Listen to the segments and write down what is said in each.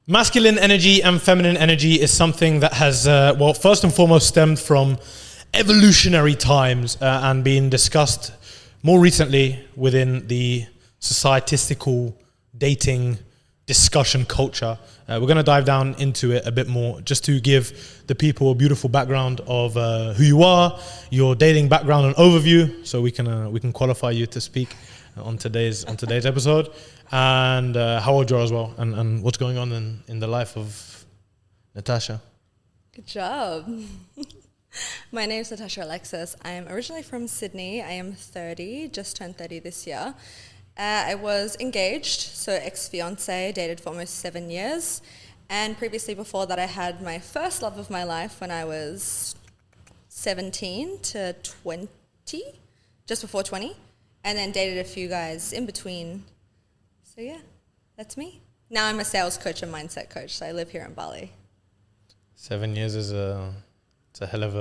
Masculine energy and feminine energy is something that has, first and foremost stemmed from evolutionary times and been discussed more recently within the societistical dating discussion culture. We're going to dive down into it a bit more just to give the people a beautiful background of who you are, your dating background and overview, so we can qualify you to speak on today's episode, and how old you are as well, and what's going on in the life of Natasha. Good job. My name is Natasha Alexis. I am originally from Sydney. I am 30, just turned 30 this year. I was engaged, so ex-fiance, dated for almost 7 years. And previously before that, I had my first love of my life when I was 17 to 20, just before 20. And then dated a few guys in between. So yeah, that's me. Now I'm a sales coach and mindset coach, so I live here in Bali. 7 years is it's a hell of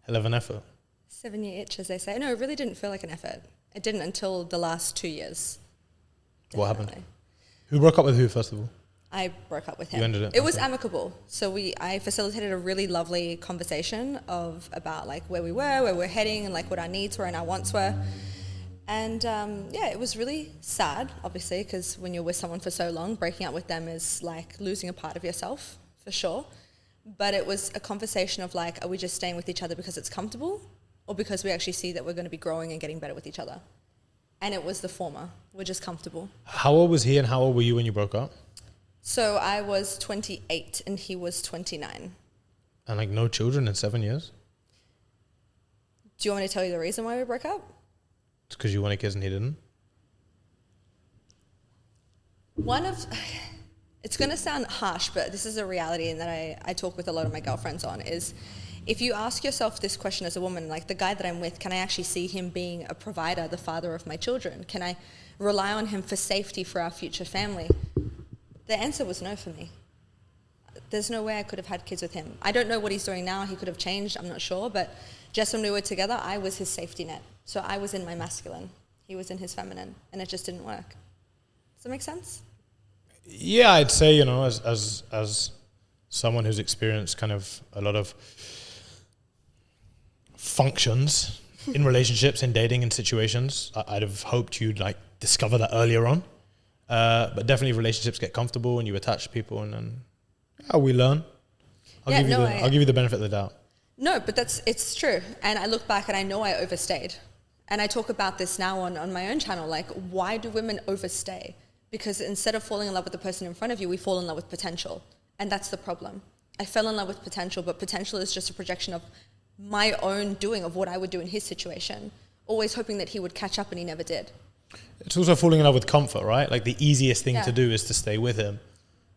an effort. 7-year itch, as they say. No, it really didn't feel like an effort. It didn't until the last 2 years. Definitely. What happened? Who broke up with who, first of all? I broke up with him. You ended it? It was amicable. So I facilitated a really lovely conversation about like where we were, where we're heading, and like what our needs were and our wants were. And it was really sad, obviously, because when you're with someone for so long, breaking up with them is like losing a part of yourself, for sure. But it was a conversation of like, are we just staying with each other because it's comfortable, or because we actually see that we're going to be growing and getting better with each other? And it was the former. We're just comfortable. How old was he and how old were you when you broke up? So I was 28 and he was 29. And like no children in 7 years? Do you want me to tell you the reason why we broke up? It's because you wanted kids and he didn't? It's going to sound harsh, but this is a reality and that I talk with a lot of my girlfriends on, is if you ask yourself this question as a woman, like the guy that I'm with, can I actually see him being a provider, the father of my children? Can I rely on him for safety for our future family? The answer was no for me. There's no way I could have had kids with him. I don't know what he's doing now. He could have changed, I'm not sure. But just when we were together, I was his safety net. So I was in my masculine. He was in his feminine. And it just didn't work. Does that make sense? Yeah, I'd say, as someone who's experienced kind of a lot of functions in relationships, in dating, in situations, I'd have hoped you'd like discover that earlier on. But definitely relationships get comfortable and you attach to people, and then we learn. I'll give you the benefit of the doubt. No, but it's true. And I look back and I know I overstayed. And I talk about this now on my own channel, like, why do women overstay? Because instead of falling in love with the person in front of you, we fall in love with potential. And that's the problem. I fell in love with potential, but potential is just a projection of my own doing of what I would do in his situation, always hoping that he would catch up, and he never did. It's also falling in love with comfort, right? Like the easiest thing to do is to stay with him.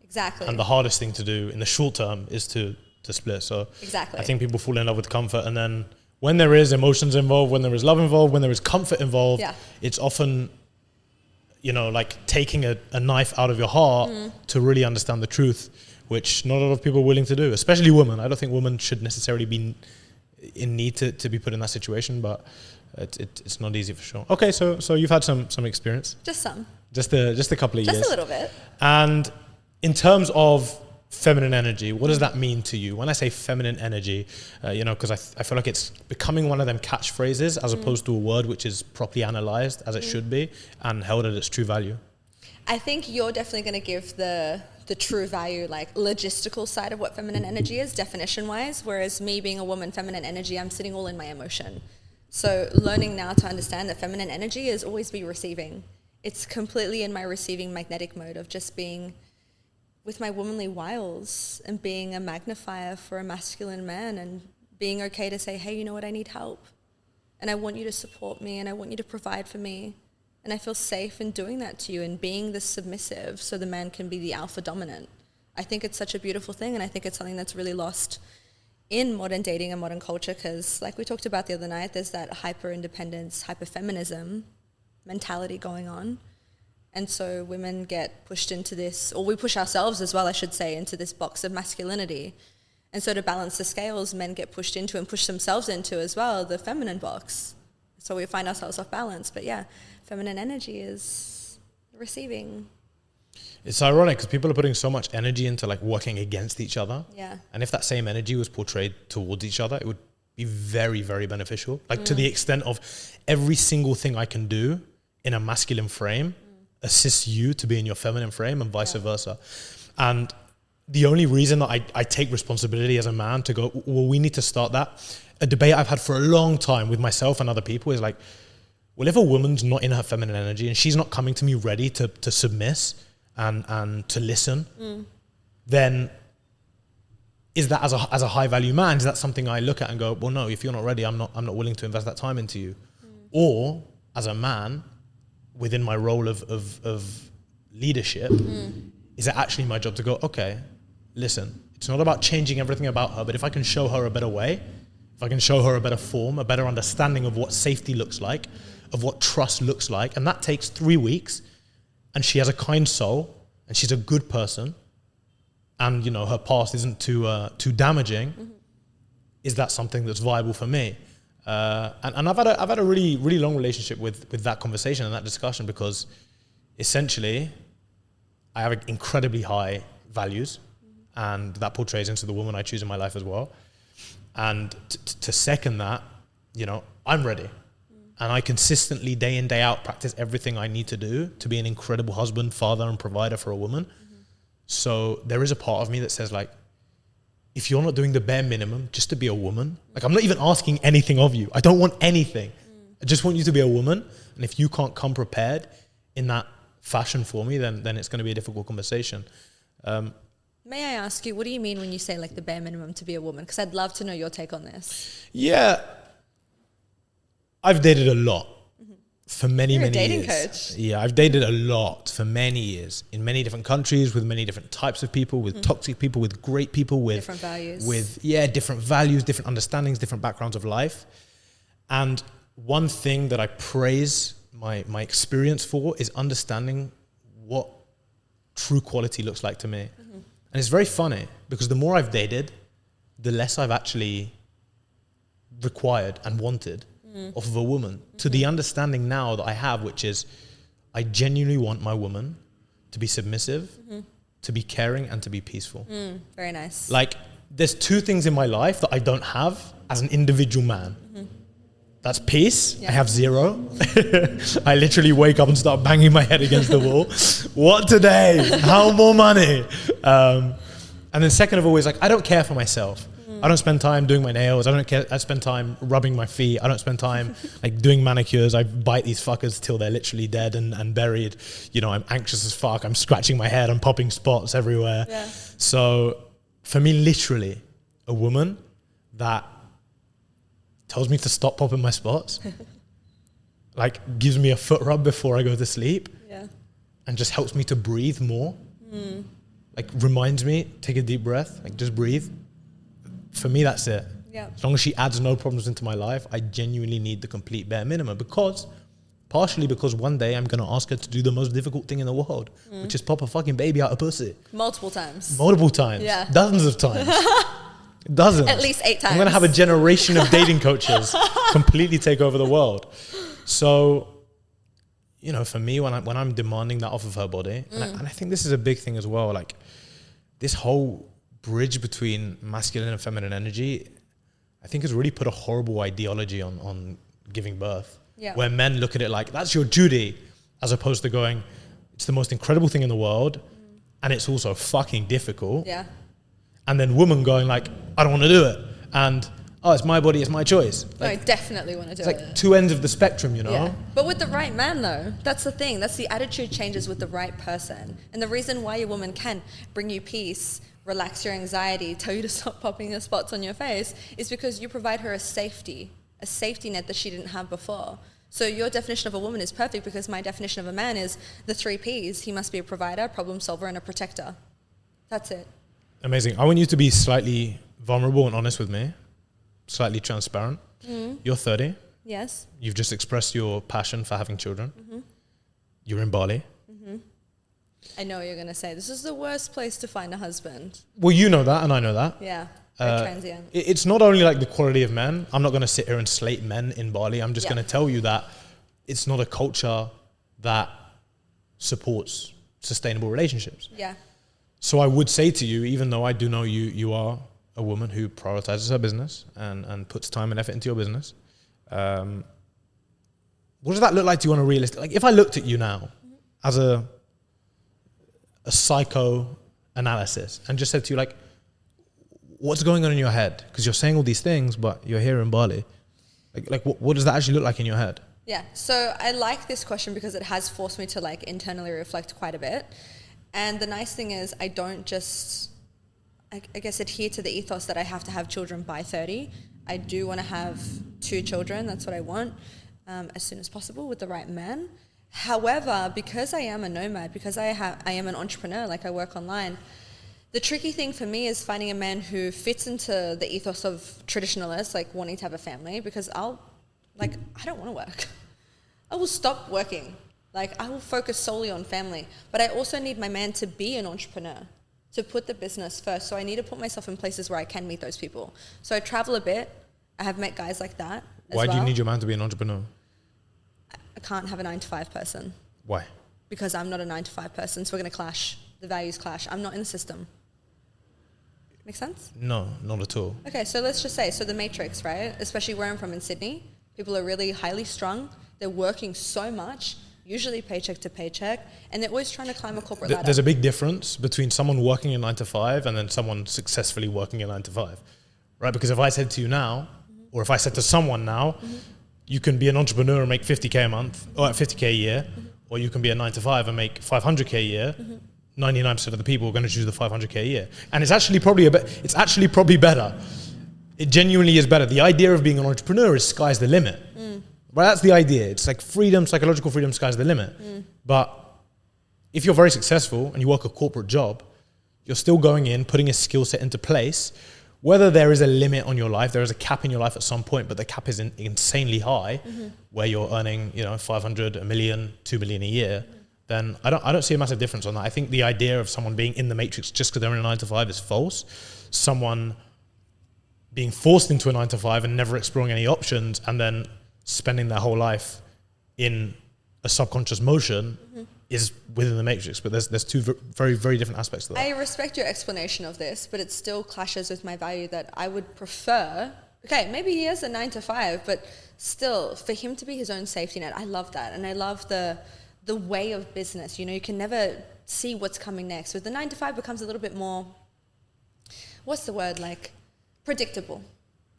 Exactly. And the hardest thing to do in the short term is to split. So exactly. I think people fall in love with comfort, and then when there is emotions involved, when there is love involved, when there is comfort involved, it's often, like taking a knife out of your heart to really understand the truth, which not a lot of people are willing to do, especially women. I don't think women should necessarily be in need to be put in that situation, but it's not easy for sure. Okay, so you've had some experience. Just some. Just a couple of years. Just a little bit. And in terms of feminine energy, what does that mean to you? When I say feminine energy, because I feel like it's becoming one of them catchphrases as opposed to a word which is properly analyzed as it should be and held at its true value. I think you're definitely going to give the true value, like logistical side of what feminine energy is, definition wise, whereas me being a woman, feminine energy, I'm sitting all in my emotion. So learning now to understand that feminine energy is always be receiving. It's completely in my receiving magnetic mode of just being with my womanly wiles and being a magnifier for a masculine man, and being okay to say, hey, you know what, I need help. And I want you to support me, and I want you to provide for me. And I feel safe in doing that to you, and being the submissive so the man can be the alpha dominant. I think it's such a beautiful thing, and I think it's something that's really lost in modern dating and modern culture, because like we talked about the other night, there's that hyper-independence, hyper-feminism mentality going on. And so women get pushed into this, or we push ourselves as well, I should say, into this box of masculinity. And so to balance the scales, men get pushed into and push themselves into as well, the feminine box. So we find ourselves off balance. But yeah, feminine energy is receiving. It's ironic because people are putting so much energy into like working against each other. Yeah. And if that same energy was portrayed towards each other, it would be very, very beneficial. Like to the extent of every single thing I can do in a masculine frame assists you to be in your feminine frame and vice versa. And the only reason that I take responsibility as a man to go, well, we need to start that. A debate I've had for a long time with myself and other people is like, well, if a woman's not in her feminine energy and she's not coming to me ready to submiss and to listen, then is that as a high value man, is that something I look at and go, well, no, if you're not ready, I'm not willing to invest that time into you. Or as a man, within my role of leadership, is it actually my job to go, okay, listen, it's not about changing everything about her, but if I can show her a better way, if I can show her a better form, a better understanding of what safety looks like, of what trust looks like, and that takes 3 weeks, and she has a kind soul, and she's a good person, and her past isn't too damaging, is that something that's viable for me? And I've had a really, really long relationship with that conversation and that discussion, because essentially I have incredibly high values, and that portrays into the woman I choose in my life as well. And to second that, I'm ready. And I consistently, day in, day out, practice everything I need to do to be an incredible husband, father, and provider for a woman. So there is a part of me that says, like, if you're not doing the bare minimum just to be a woman, like, I'm not even asking anything of you. I don't want anything. I just want you to be a woman. And if you can't come prepared in that fashion for me, then it's going to be a difficult conversation. May I ask you, what do you mean when you say like the bare minimum to be a woman? Because I'd love to know your take on this. Yeah. I've dated a lot for many, You're many a dating years. coach. Yeah, I've dated a lot for many years in many different countries, with many different types of people, with toxic people, with great people, with different values. Different values, different understandings, different backgrounds of life. And one thing that I praise my experience for is understanding what true quality looks like to me. And it's very funny, because the more I've dated, the less I've actually required and wanted of a woman, to the understanding now that I have, which is I genuinely want my woman to be submissive, to be caring, and to be peaceful. Very nice. Like, there's 2 things in my life that I don't have as an individual man. That's peace. Yeah. I have 0. I literally wake up and start banging my head against the wall. What today? How more money? And then second of all is, like, I don't care for myself. I don't spend time doing my nails. I spend time rubbing my feet. I don't spend time like doing manicures. I bite these fuckers till they're literally dead and buried. I'm anxious as fuck. I'm scratching my head. I'm popping spots everywhere. Yeah. So for me, literally, a woman that tells me to stop popping my spots, like gives me a foot rub before I go to sleep, and just helps me to breathe more. Like reminds me, take a deep breath, like just breathe. For me, that's it. Yeah. As long as she adds no problems into my life, I genuinely need the complete bare minimum, partially because one day I'm going to ask her to do the most difficult thing in the world, which is pop a fucking baby out of pussy. Multiple times. Yeah. Dozens of times. Dozens. At least 8 times. I'm going to have a generation of dating coaches completely take over the world. So, for me, when I'm demanding that off of her body, and I think this is a big thing as well, like this whole bridge between masculine and feminine energy, I think has really put a horrible ideology on giving birth. Yeah. Where men look at it like, that's your duty, as opposed to going, it's the most incredible thing in the world, and it's also fucking difficult. Yeah. And then women going like, I don't want to do it. And, it's my body, it's my choice. No, I definitely want to do it's it. like 2 ends of the spectrum, Yeah. But with the right man, though, that's the thing. That's the attitude changes with the right person. And the reason why a woman can bring you peace, relax your anxiety, tell you to stop popping the spots on your face, is because you provide her a safety net that she didn't have before. So your definition of a woman is perfect, because my definition of a man is the 3 Ps. He must be a provider, problem solver, and a protector. That's it. Amazing. I want you to be slightly vulnerable and honest with me, slightly transparent. You're 30. Yes. You've just expressed your passion for having children. You're in Bali. I know what you're going to say. This is the worst place to find a husband. Well, you know that, and I know that. Yeah. Very transient. It's not only like the quality of men. I'm not going to sit here and slate men in Bali. I'm just going to tell you that it's not a culture that supports sustainable relationships. Yeah. So I would say to you, even though I do know you are a woman who prioritizes her business and puts time and effort into your business, what does that look like to you on a realistic? Like, if I looked at you now as a psycho analysis and just said to you, like, what's going on in your head? Because you're saying all these things, but you're here in Bali. Like what does that actually look like in your head? Yeah. So I like this question because it has forced me to like internally reflect quite a bit. And the nice thing is I don't just, I guess, adhere to the ethos that I have to have children by 30. I do want to have 2 children. That's what I want, as soon as possible with the right man. However, because I am a nomad, because I am an entrepreneur, like I work online, the tricky thing for me is finding a man who fits into the ethos of traditionalists, like wanting to have a family, because I don't want to work. I will stop working. Like, I will focus solely on family. But I also need my man to be an entrepreneur, to put the business first. So I need to put myself in places where I can meet those people. So I travel a bit. I have met guys like that as Why well. do you need your man to be an entrepreneur? I can't have a 9-to-5 person. Why? Because I'm not a 9-to-5 person, so we're going to clash. The values clash. I'm not in the system. Make sense? No, not at all. Okay, so let's just say, so the matrix, right? Especially where I'm from in Sydney, people are really highly strung. They're working so much, usually paycheck to paycheck, and they're always trying to climb a corporate ladder. There's a big difference between someone working a 9-to-5 and then someone successfully working a 9-to-5, right? Because if I said to you now, or if I said to someone now, you can be an entrepreneur and make 50K a month, or 50K a year, or you can be a 9-to-5 and make 500K a year, 99% of the people are going to choose the 500K a year. And it's actually probably better. It genuinely is better. The idea of being an entrepreneur is sky's the limit. Right? That's the idea. It's like freedom, psychological freedom, sky's the limit. But if you're very successful and you work a corporate job, you're still going in, putting a skill set into place. Whether there is a limit on your life, there is a cap in your life at some point, but the cap is insanely high, where you're earning, 500, a million, 2 million a year, then I don't see a massive difference on that. I think the idea of someone being in the matrix just because they're in a 9-to-5 is false. Someone being forced into a 9-to-5 and never exploring any options and then spending their whole life in a subconscious motion is within the matrix. But there's 2 very, very different aspects to that. I respect your explanation of this, but it still clashes with my value that I would prefer. Okay, maybe he is a 9-to-5, but still, for him to be his own safety net, I love that. And I love the way of business. You can never see what's coming next. With the 9-to-5 becomes a little bit more, what's the word, like predictable,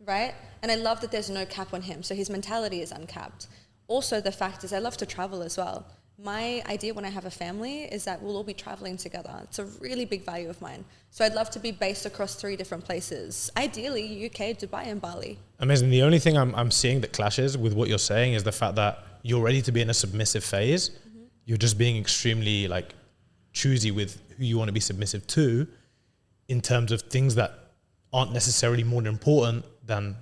right? And I love that there's no cap on him. So his mentality is uncapped. Also, the fact is I love to travel as well. My idea when I have a family is that we'll all be traveling together. It's a really big value of mine. So I'd love to be based across 3 different places. Ideally, UK, Dubai, and Bali. Amazing. The only thing I'm seeing that clashes with what you're saying is the fact that you're ready to be in a submissive phase. You're just being extremely choosy with who you want to be submissive to in terms of things that aren't necessarily more important than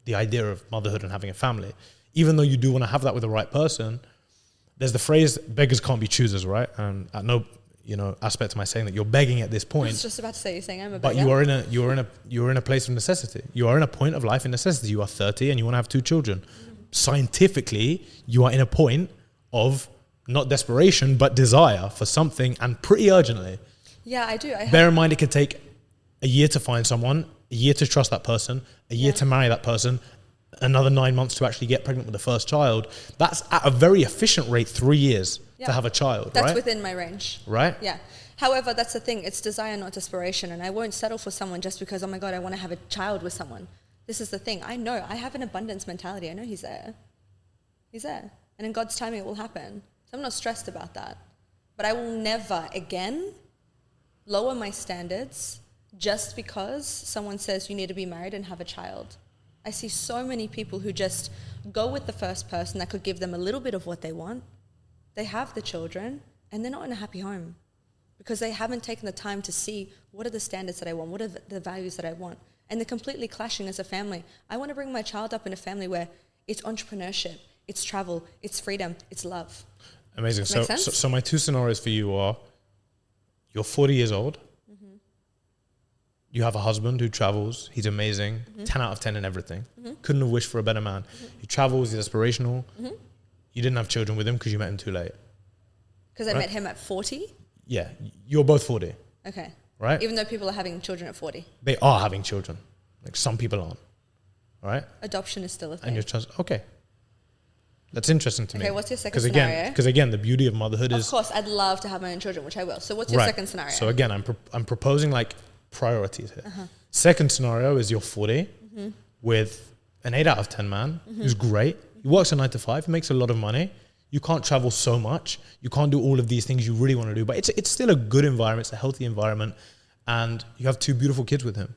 the idea of motherhood and having a family. Even though you do want to have that with the right person, there's the phrase beggars can't be choosers, right? And at no aspect am I saying that you're begging at this point. I was just about to say you're saying I'm a beggar. But you're in a place of necessity. You are in a point of life in necessity. You are 30 and you want to have 2 children. Scientifically, you are in a point of not desperation, but desire for something, and pretty urgently. Yeah, I do. Bear in mind, it could take a year to find someone, a year to trust that person, a year to marry that person, another 9 months to actually get pregnant with the first child. That's at a very efficient rate, 3 years to have a child, That's right? within my range. Right? Yeah. However, that's the thing. It's desire, not desperation. And I won't settle for someone just because, oh my God, I want to have a child with someone. This is the thing. I know. I have an abundance mentality. I know he's there. He's there. And in God's timing, it will happen. So I'm not stressed about that. But I will never again lower my standards just because someone says you need to be married and have a child. I see so many people who just go with the first person that could give them a little bit of what they want. They have the children and they're not in a happy home because they haven't taken the time to see what are the standards that I want, what are the values that I want. And they're completely clashing as a family. I want to bring my child up in a family where it's entrepreneurship, it's travel, it's freedom, it's love. Amazing. So my 2 scenarios for you are, you're 40 years old. You have a husband who travels. He's amazing. 10 out of 10 in everything. Couldn't have wished for a better man. He travels. He's aspirational. You didn't have children with him because you met him too late. Because I met him at 40? Yeah, you're both 40, Okay. right? Even though people are having children at 40. They are having children. Like some people aren't, right? Adoption is still a thing. And you're just, okay. That's interesting to me. Okay, what's your second scenario? Because again, the beauty of motherhood Of is... course, I'd love to have my own children, which I will. So what's your Right. second scenario? So again, I'm proposing like priorities here. Second scenario is you're 40 with an 8 out of 10 man who's great. He works a 9 to 5, makes a lot of money. You can't travel so much. You can't do all of these things you really want to do, but it's still a good environment. It's a healthy environment. And you have 2 beautiful kids with him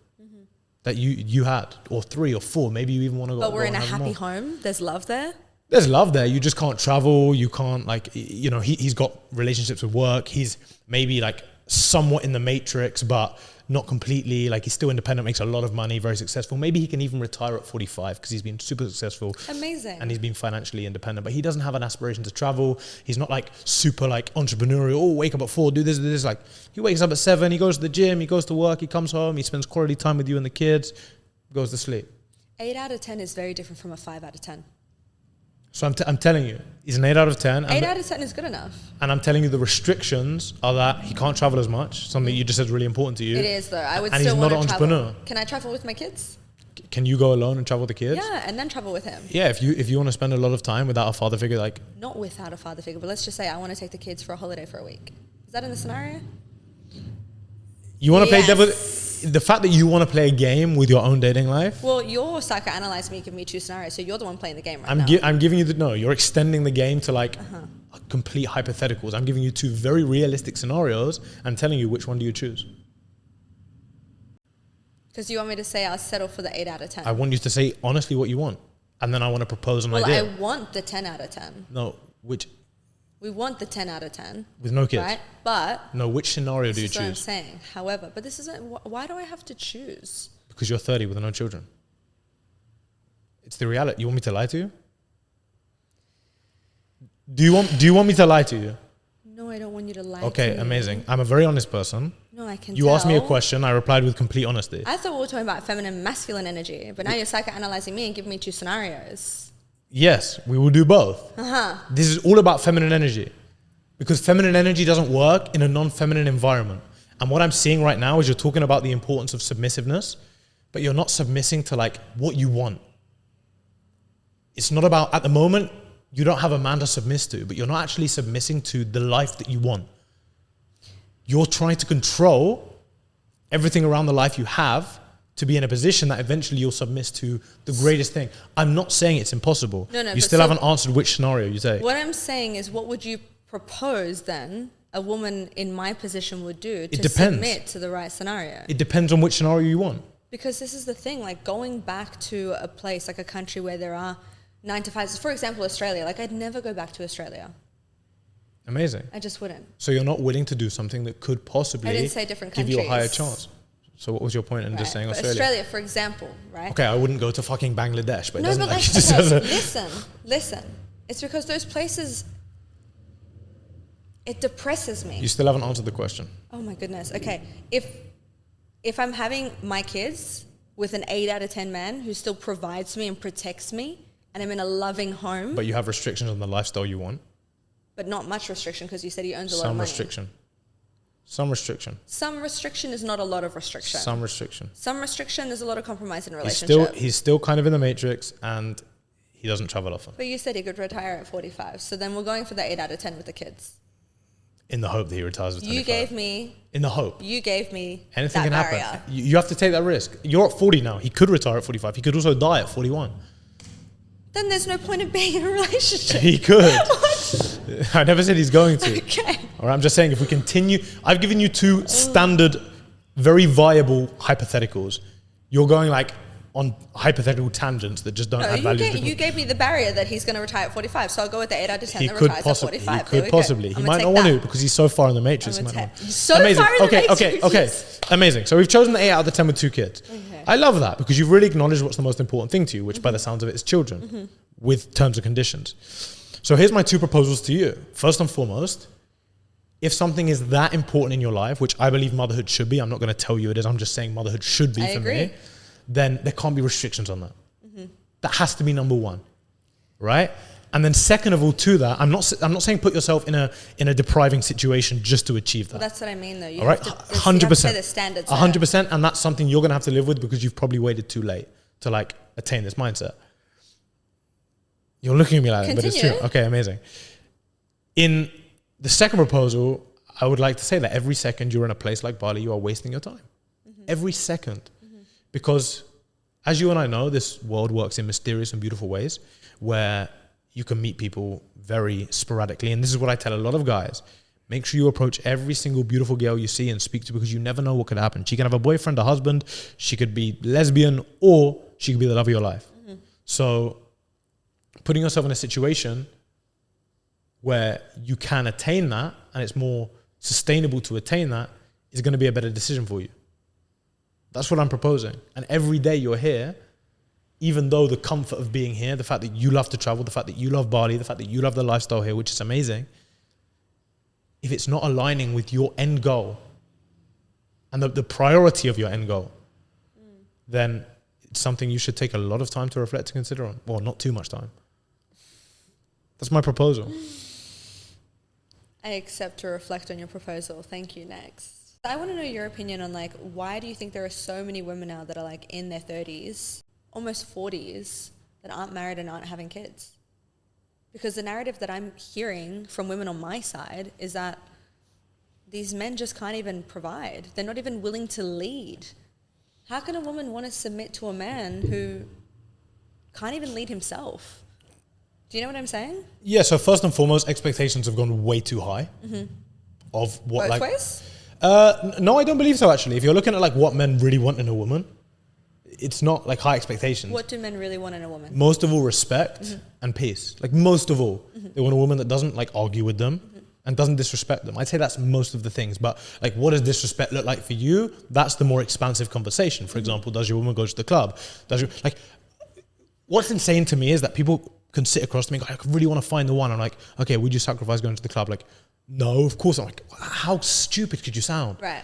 that you had, or 3 or 4. Maybe you even want to go. But we're in a and have happy more. home. There's love there. There's love there. You just can't travel. You can't like, you know, he's got relationships with work. He's maybe like somewhat in the matrix, but not completely. Like he's still independent, makes a lot of money, very successful. Maybe he can even retire at 45 because he's been super successful. Amazing. And he's been financially independent, but he doesn't have an aspiration to travel. He's not like super like entrepreneurial. Oh, wake up at 4, do this, do this. Like he wakes up at 7, he goes to the gym, he goes to work, he comes home, he spends quality time with you and the kids, goes to sleep. 8 out of 10 is very different from a 5 out of 10. So I'm telling you, he's an 8 out of 10. 8 out of 10 is good enough. And I'm telling you the restrictions are that he can't travel as much, something you just said is really important to you. It is though. I would And still he's want not to an travel. entrepreneur. Can I travel with my kids? Can you go alone and travel with the kids? Yeah, and then travel with him. Yeah, if you want to spend a lot of time without a father figure, like... Not without a father figure, but let's just say I want to take the kids for a holiday for a week. Is that in the scenario? You want to Yes. play devil... The fact that you want to play a game with your own dating life... Well, you're psychoanalyzing me, give me 2 scenarios, so you're the one playing the game right now. I'm giving you the... No, you're extending the game to like complete hypotheticals. I'm giving you 2 very realistic scenarios. I'm telling you, which one do you choose? Because you want me to say I'll settle for the 8 out of 10. I want you to say honestly what you want. And then I want to propose an Well, idea. I want the 10 out of 10. No, which... We want the 10 out of 10. With no kids. Right? But No, which scenario do you this is what I'm choose? saying. However, but this isn't... Why do I have to choose? Because you're 30 with no children. It's the reality. You want me to lie to you? Do you want me to lie to you? No, I don't want you to lie Okay, to me. amazing. I'm a very honest person. No, I can You tell. asked me a question, I replied with complete honesty. I thought we were talking about feminine, masculine energy, but now you're psychoanalyzing me and giving me 2 scenarios. Yes, we will do both. This is all about feminine energy. Because feminine energy doesn't work in a non-feminine environment. And what I'm seeing right now is you're talking about the importance of submissiveness, but you're not submissing to like what you want. It's not about, at the moment, you don't have a man to submit to, but you're not actually submissing to the life that you want. You're trying to control everything around the life you have to be in a position that eventually you'll submit to the greatest thing. I'm not saying it's impossible. No, you but still so- haven't answered which scenario you say. What I'm saying is, what would you propose then a woman in my position would do to depends. submit to the right scenario? It depends on which scenario you want. Because this is the thing, like going back to a place, like a country where there are 9 to 5s, for example, Australia, like I'd never go back to Australia. Amazing. I just wouldn't. So you're not willing to do something that could possibly I didn't say different give you a higher countries. chance. So what was your point in just saying But Australia? for example, right? Okay, I wouldn't go to fucking Bangladesh, but it No, doesn't but like like, it just okay, doesn't. listen. It's because those places, it depresses me. You still haven't answered the question. Oh my goodness. Okay. If I'm having my kids with an 8 out of 10 man who still provides me and protects me, and I'm in a loving home, But you have restrictions on the lifestyle you want. but not much restriction because you said he owns a lot of Some money. restriction. Some restriction. Some restriction is not a lot of restriction. Some restriction. Some restriction, there's a lot of compromise in a He's relationship. still kind of in the matrix and he doesn't travel often. But you said he could retire at 45. So then we're going for the 8 out of 10 with the kids. In the hope that he retires with 25. You gave me In the hope. that Anything can barrier. happen. You have to take that risk. You're at 40 now. He could retire at 45. He could also die at 41. Then there's no point in being in a relationship. He could. I never said he's going to. Okay. All right, I'm just saying if we continue, I've given you 2 standard, very viable hypotheticals. You're going like on hypothetical tangents that just don't No, add value. you gave me the barrier that he's going to retire at 45. So I'll go with the 8 out of 10 He that could retires possibly. at 45. He There could we go. possibly. He I'm might gonna not take want to that. because he's so far in the matrix. I'm He might gonna not. take- so Amazing. far in the Okay. matrix. Amazing. So we've chosen the 8 out of the 10 with 2 kids. Okay. I love that because you've really acknowledged what's the most important thing to you, which by the sounds of it is children with terms and conditions. So here's my 2 proposals to you. First and foremost, if something is that important in your life, which I believe motherhood should be, I'm not going to tell you it is, I'm just saying motherhood should be I for agree. me, then there can't be restrictions on that. That has to be number 1, right? And then second of all, to that, I'm not saying put yourself in a depriving situation just to achieve that. Well, that's what I mean, though. You all right, have to, 100%. You have to set the standards. 100%, and that's something you're gonna have to live with because you've probably waited too late to like attain this mindset. You're looking at me like that, but it's true. Okay, amazing. In the second proposal, I would like to say that every second you're in a place like Bali, you are wasting your time. Every second. Because as you and I know, this world works in mysterious and beautiful ways where you can meet people very sporadically. And this is what I tell a lot of guys. Make sure you approach every single beautiful girl you see and speak to, because you never know what could happen. She can have a boyfriend, a husband, she could be lesbian, or she could be the love of your life. So putting yourself in a situation where you can attain that and it's more sustainable to attain that is going to be a better decision for you. That's what I'm proposing. And every day you're here, even though the comfort of being here, the fact that you love to travel, the fact that you love Bali, the fact that you love the lifestyle here, which is amazing, if it's not aligning with your end goal and the priority of your end goal, then it's something you should take a lot of time to reflect and consider on. Well, not too much time. That's my proposal. I accept to reflect on your proposal. Thank you. Next. I want to know your opinion on like, why do you think there are so many women now that are like in their 30s, almost 40s, that aren't married and aren't having kids? Because the narrative that I'm hearing from women on my side is that these men just can't even provide. They're not even willing to lead. How can a woman want to submit to a man who can't even lead himself? Do you know what I'm saying? Yeah, so first and foremost, expectations have gone way too high. Of what, both like, ways? No, I don't believe so, actually. If you're looking at like what men really want in a woman, it's not like high expectations. What do men really want in a woman? Most of all, respect and peace. Like most of all, they want a woman that doesn't like argue with them and doesn't disrespect them. I'd say that's most of the things. But like, what does disrespect look like for you? That's the more expansive conversation. For example, does your woman go to the club? What's insane to me is that people can sit across to me and go, I really want to find the one. I'm like, okay, would you sacrifice going to the club? Like, no, of course. I'm like, how stupid could you sound? Right.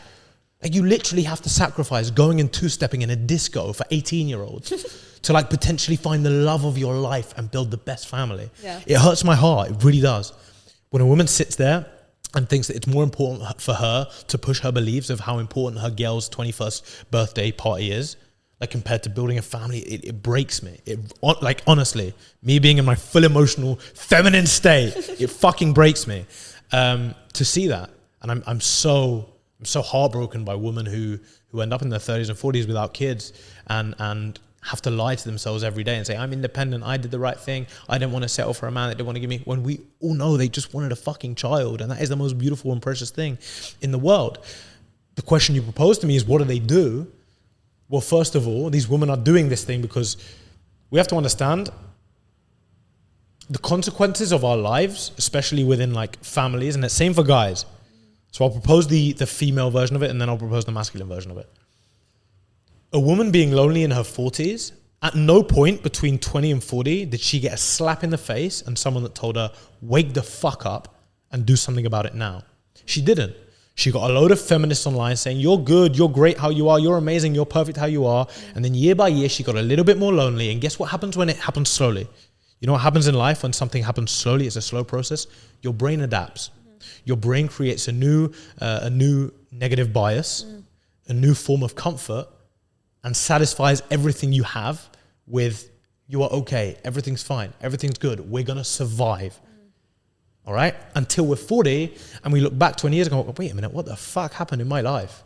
Like, you literally have to sacrifice going and two-stepping in a disco for 18-year-olds to like potentially find the love of your life and build the best family. Yeah. It hurts my heart. It really does. When a woman sits there and thinks that it's more important for her to push her beliefs of how important her girl's 21st birthday party is, like compared to building a family, it breaks me. Like, honestly, me being in my full emotional feminine state, it fucking breaks me to see that. And I'm so heartbroken by women who end up in their 30s and 40s without kids and have to lie to themselves every day and say, I'm independent, I did the right thing, I didn't want to settle for a man that didn't want to give me, when we all know they just wanted a fucking child, and that is the most beautiful and precious thing in the world. The question you propose to me is, what do they do? Well, first of all, these women are doing this thing because we have to understand the consequences of our lives, especially within like families, and the same for guys. So I'll propose the female version of it, and then I'll propose the masculine version of it. A woman being lonely in her 40s, at no point between 20 and 40 did she get a slap in the face and someone that told her, wake the fuck up and do something about it now. She didn't. She got a load of feminists online saying, you're good, you're great how you are, you're amazing, you're perfect how you are. And then year by year, she got a little bit more lonely. And guess what happens when it happens slowly? You know what happens in life when something happens slowly? It's a slow process. Your brain adapts. Your brain creates a new negative bias, a new form of comfort, and satisfies everything you have with, you are okay, everything's fine, everything's good, we're gonna survive. All right? Until we're 40 and we look back 20 years ago and go, wait a minute, what the fuck happened in my life?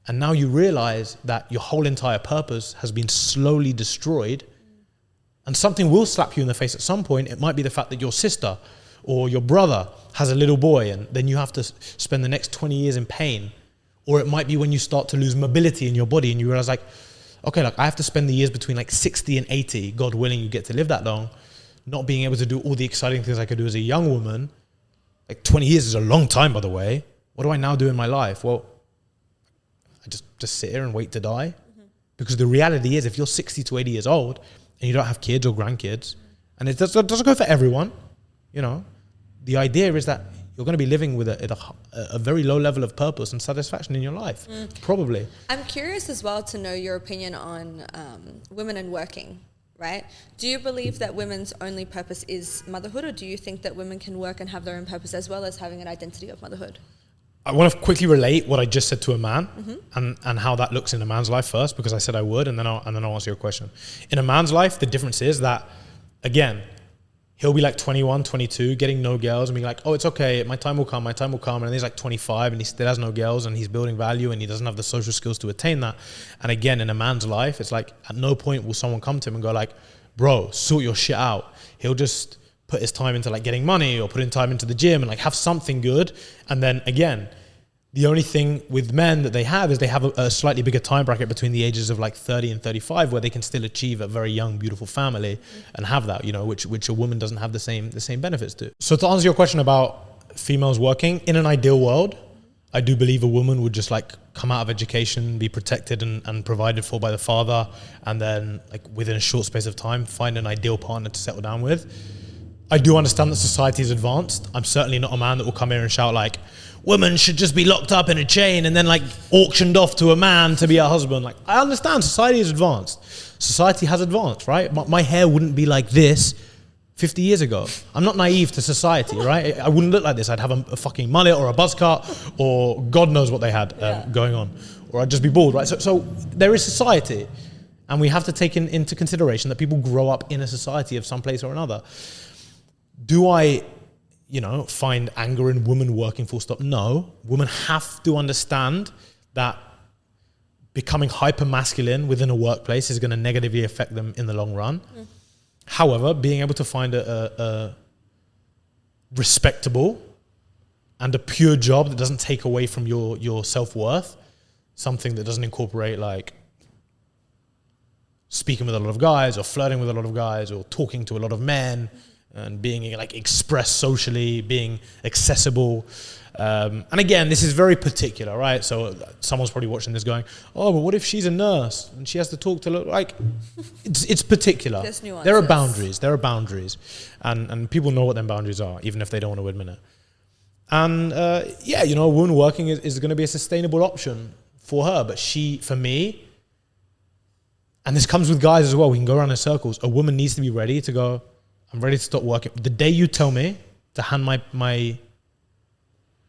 And now you realize that your whole entire purpose has been slowly destroyed, and something will slap you in the face at some point. It might be the fact that your sister or your brother has a little boy and then you have to spend the next 20 years in pain. Or it might be when you start to lose mobility in your body and you realize like, okay, like I have to spend the years between like 60 and 80, God willing you get to live that long, not being able to do all the exciting things I could do as a young woman. Like 20 years is a long time, by the way. What do I now do in my life? Well, I just sit here and wait to die. Because the reality is, if you're 60 to 80 years old and you don't have kids or grandkids, and it doesn't go for everyone, you know, the idea is that you're going to be living with a very low level of purpose and satisfaction in your life, probably. I'm curious as well to know your opinion on women and working, right? Do you believe that women's only purpose is motherhood, or do you think that women can work and have their own purpose as well as having an identity of motherhood? I want to quickly relate what I just said to a man and how that looks in a man's life first, because I said I would, and then I'll answer your question. In a man's life, the difference is that, again, he'll be like 21, 22, getting no girls and being like, oh, it's okay, my time will come. And then he's like 25 and he still has no girls and he's building value and he doesn't have the social skills to attain that. And again, in a man's life, it's like at no point will someone come to him and go like, bro, sort your shit out. He'll just put his time into like getting money or putting time into the gym and like have something good. And then again, the only thing with men that they have is they have a slightly bigger time bracket between the ages of like 30 and 35 where they can still achieve a very young, beautiful family and have that, you know, which a woman doesn't have the same benefits to. So to answer your question about females working, in an ideal world, I do believe a woman would just like come out of education, be protected and provided for by the father, and then like within a short space of time, find an ideal partner to settle down with. I do understand that society is advanced. I'm certainly not a man that will come here and shout like, women should just be locked up in a chain and then like auctioned off to a man to be a husband. Like, I understand society is advanced. Society has advanced, right? My hair wouldn't be like this 50 years ago. I'm not naive to society, right? I wouldn't look like this. I'd have a fucking mullet or a buzz cut or God knows what they had going on. Or I'd just be bald, right? So there is society. And we have to take into consideration that people grow up in a society of some place or another. Do I, find anger in women working full stop? No. Women have to understand that becoming hyper masculine within a workplace is going to negatively affect them in the long run. However, being able to find a respectable and a pure job that doesn't take away from your self-worth, something that doesn't incorporate like speaking with a lot of guys or flirting with a lot of guys or talking to a lot of men, and being like expressed socially, being accessible. And again, this is very particular, right? So someone's probably watching this going, oh, but what if she's a nurse and she has to talk to, like, it's particular. There's nuances. There are boundaries. And people know what them boundaries are, even if they don't want to admit it. And a woman working is going to be a sustainable option for her. But for me, and this comes with guys as well, we can go around in circles, a woman needs to be ready to go, I'm ready to stop working. The day you tell me to hand my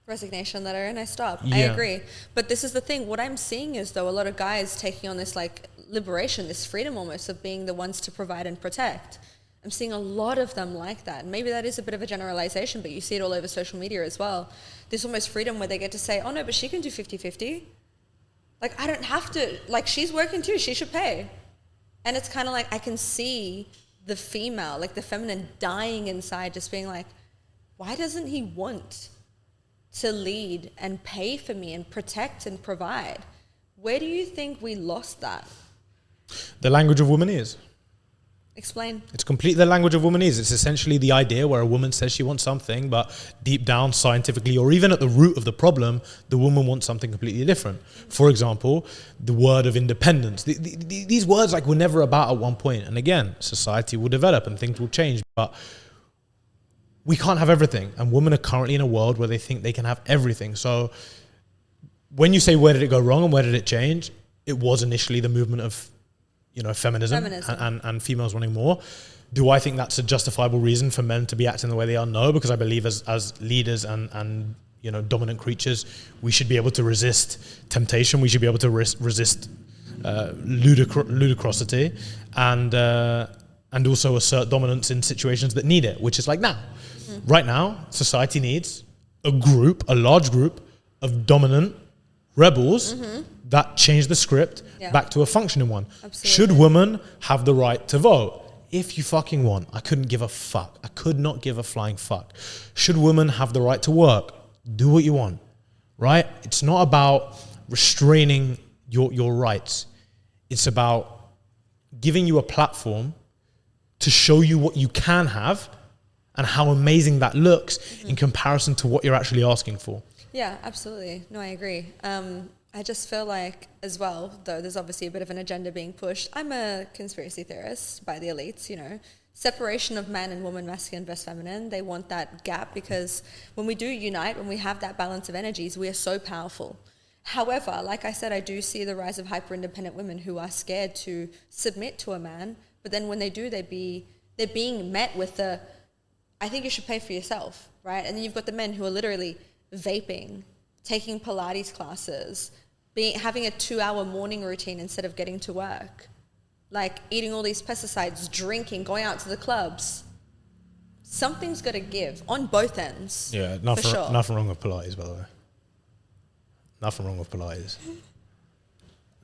resignation letter and I stop. Yeah. I agree. But this is the thing. What I'm seeing is, though, a lot of guys taking on this like liberation, this freedom almost of being the ones to provide and protect. I'm seeing a lot of them like that. And maybe that is a bit of a generalization, but you see it all over social media as well. This almost freedom where they get to say, oh no, but she can do 50-50. Like, I don't have to, like, she's working too, she should pay. And it's kind of like, I can see the female, like the feminine dying inside, just being like, why doesn't he want to lead and pay for me and protect and provide? Where do you think we lost that? The language of woman is. Explain. It's completely the language of woman is. It's essentially the idea where a woman says she wants something, but deep down, scientifically, or even at the root of the problem, the woman wants something completely different. For example, the word of independence. These words were never about at one point. And again, society will develop and things will change, but we can't have everything. And women are currently in a world where they think they can have everything. So when you say, where did it go wrong and where did it change? It was initially the movement of feminism. And females wanting more. Do I think that's a justifiable reason for men to be acting the way they are? No, because I believe as leaders and dominant creatures, we should be able to resist temptation. We should be able to resist ludicrosity and also assert dominance in situations that need it, which is like now. Right now, society needs a large group of dominant rebels that change the script back to a functioning one. Absolutely. Should women have the right to vote? If you fucking want. I couldn't give a fuck. I could not give a flying fuck. Should women have the right to work? Do what you want, right? It's not about restraining your rights. It's about giving you a platform to show you what you can have and how amazing that looks in comparison to what you're actually asking for. Yeah, absolutely. No, I agree. I just feel like, as well, though there's obviously a bit of an agenda being pushed, I'm a conspiracy theorist by the elites, separation of man and woman, masculine versus feminine. They want that gap because when we do unite, when we have that balance of energies, we are so powerful. However, like I said, I do see the rise of hyper-independent women who are scared to submit to a man But then when they do, they're being met with the, I think you should pay for yourself, right? And then you've got the men who are literally vaping, taking Pilates classes, having a 2-hour morning routine instead of getting to work, like eating all these pesticides, drinking, going out to the clubs. Something's got to give on both ends. Yeah, nothing wrong with Pilates, by the way. Nothing wrong with Pilates.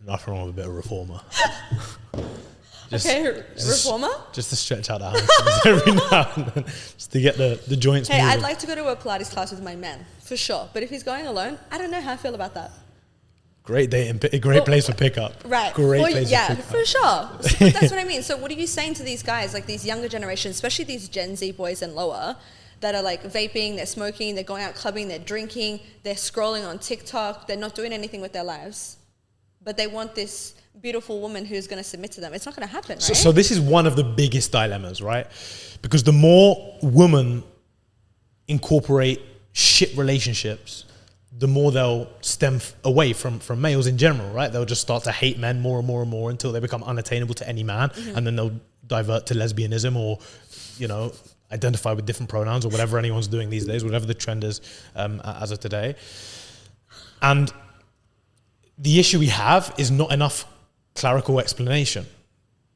Nothing wrong with a bit of reformer. Reformer? Just to stretch out the hamstrings every now and then, just to get the joints moving. I'd like to go to a Pilates class with my man, for sure. But if he's going alone, I don't know how I feel about that. Great place for pickup. Right. Great place for pickup. For sure. But that's what I mean. So what are you saying to these guys, like these younger generations, especially these Gen Z boys and lower, that are like vaping, they're smoking, they're going out clubbing, they're drinking, they're scrolling on TikTok, they're not doing anything with their lives. But they want this beautiful woman who's going to submit to them. It's not going to happen, right? So this is one of the biggest dilemmas, right? Because the more women incorporate shit relationships, the more they'll stem away from males in general, right? They'll just start to hate men more and more and more until they become unattainable to any man. Mm-hmm. And then they'll divert to lesbianism or, identify with different pronouns or whatever anyone's doing these days, whatever the trend is as of today. And the issue we have is not enough clerical explanation.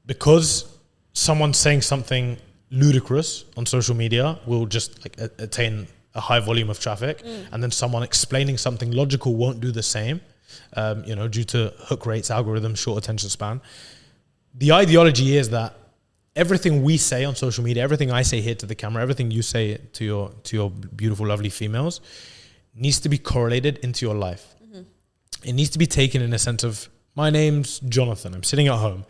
Because someone saying something ludicrous on social media will just attain a high volume of traffic, and then someone explaining something logical won't do the same, due to hook rates, algorithms, short attention span. The ideology is that everything we say on social media, everything I say here to the camera, everything you say to your beautiful, lovely females needs to be correlated into your life. Mm-hmm. It needs to be taken in a sense of, my name's Jonathan, I'm sitting at home.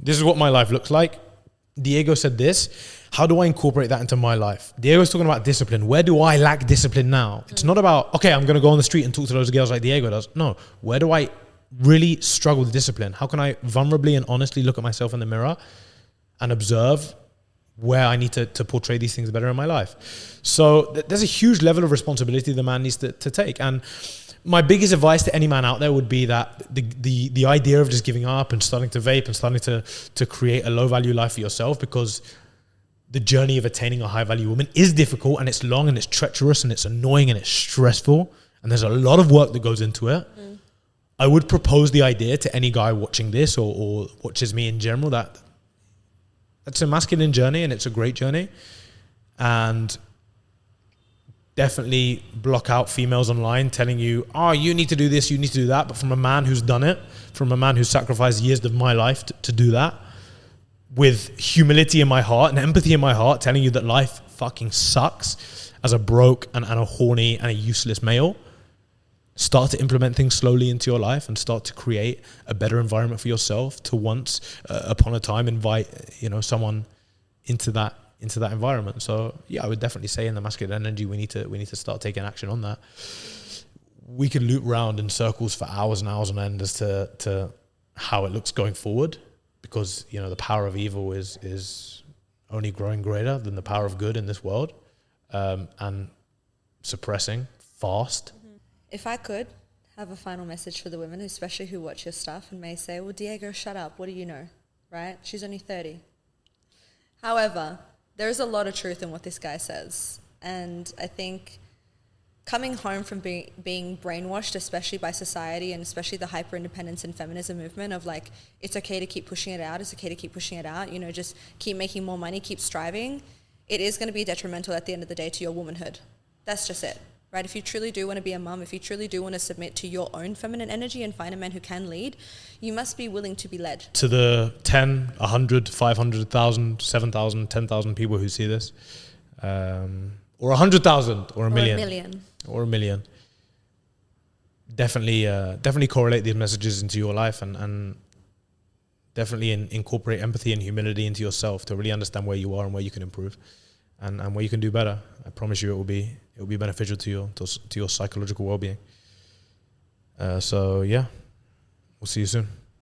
This is what my life looks like. Diego said this. How do I incorporate that into my life? Diego's talking about discipline. Where do I lack discipline now? It's not about, okay, I'm going to go on the street and talk to those girls like Diego does. No. Where do I really struggle with discipline? How can I vulnerably and honestly look at myself in the mirror and observe where I need to portray these things better in my life? So there's a huge level of responsibility the man needs to take. And my biggest advice to any man out there would be that the idea of just giving up and starting to vape and starting to create a low value life for yourself, because the journey of attaining a high value woman is difficult and it's long and it's treacherous and it's annoying and it's stressful and there's a lot of work that goes into it. I would propose the idea to any guy watching this or watches me in general that it's a masculine journey and it's a great journey. And definitely block out females online telling you, you need to do this, you need to do that. But from a man who's done it, from a man who's sacrificed years of my life to do that, with humility in my heart and empathy in my heart, telling you that life fucking sucks as a broke and a horny and a useless male. Start to implement things slowly into your life and start to create a better environment for yourself to once upon a time invite someone into that environment. So yeah, I would definitely say in the masculine energy we need to start taking action on that. We could loop around in circles for hours and hours on end as to how it looks going forward, because the power of evil is only growing greater than the power of good in this world, and suppressing fast. If I could have a final message for the women, especially who watch your stuff and may say, well, Diego, shut up, what do you know, right? She's only 30. However, there is a lot of truth in what this guy says. And I think coming home from being brainwashed, especially by society and especially the hyper-independence and feminism movement of like, it's okay to keep pushing it out, just keep making more money, keep striving, it is going to be detrimental at the end of the day to your womanhood. That's just it. Right? If you truly do want to be a mum, if you truly do want to submit to your own feminine energy and find a man who can lead, you must be willing to be led. To the 10, 100, 500,000, 7,000, 10,000 people who see this, or 100,000 or a million. Or a million. Definitely correlate these messages into your life and definitely incorporate empathy and humility into yourself to really understand where you are and where you can improve and where you can do better. I promise you it will be beneficial to your psychological well-being. So yeah, we'll see you soon.